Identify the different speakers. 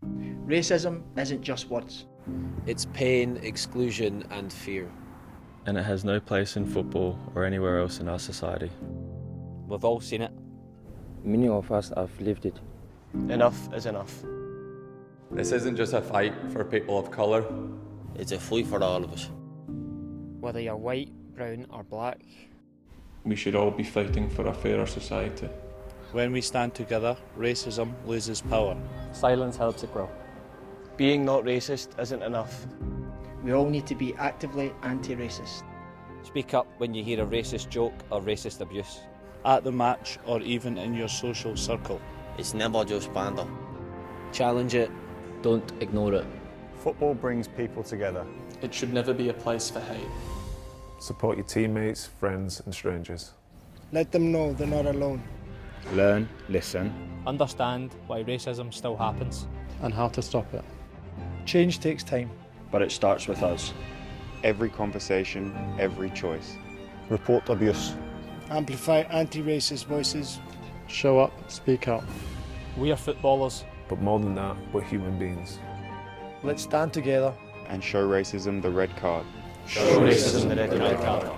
Speaker 1: Racism isn't just words.
Speaker 2: It's pain, exclusion and fear.
Speaker 3: And it has no place in football or anywhere else in our society.
Speaker 4: We've all seen it.
Speaker 5: Many of us have lived it.
Speaker 6: Enough is enough.
Speaker 7: This isn't just a fight for people of colour.
Speaker 4: It's a fight for all of us.
Speaker 8: Whether you're white, brown or black.
Speaker 9: We should all be fighting for a fairer society.
Speaker 10: When we stand together, racism loses power.
Speaker 11: Silence helps it grow.
Speaker 6: Being not racist isn't enough.
Speaker 1: We all need to be actively anti-racist.
Speaker 4: Speak up when you hear a racist joke or racist abuse.
Speaker 10: At the match or even in your social circle.
Speaker 4: It's never just banter.
Speaker 2: Challenge it.
Speaker 5: Don't ignore it.
Speaker 12: Football brings people together.
Speaker 13: It should never be a place for hate.
Speaker 14: Support your teammates, friends and strangers.
Speaker 15: Let them know they're not alone.
Speaker 16: Learn, listen.
Speaker 11: Understand why racism still happens.
Speaker 17: And how to stop it.
Speaker 15: Change takes time.
Speaker 18: But it starts with us.
Speaker 19: Every conversation, every choice.
Speaker 12: Report abuse.
Speaker 15: Amplify anti-racist voices.
Speaker 17: Show up, speak out.
Speaker 11: We are footballers.
Speaker 14: But more than that, we're human beings.
Speaker 15: Let's stand together
Speaker 19: and show racism the red card.
Speaker 6: Show racism the red card.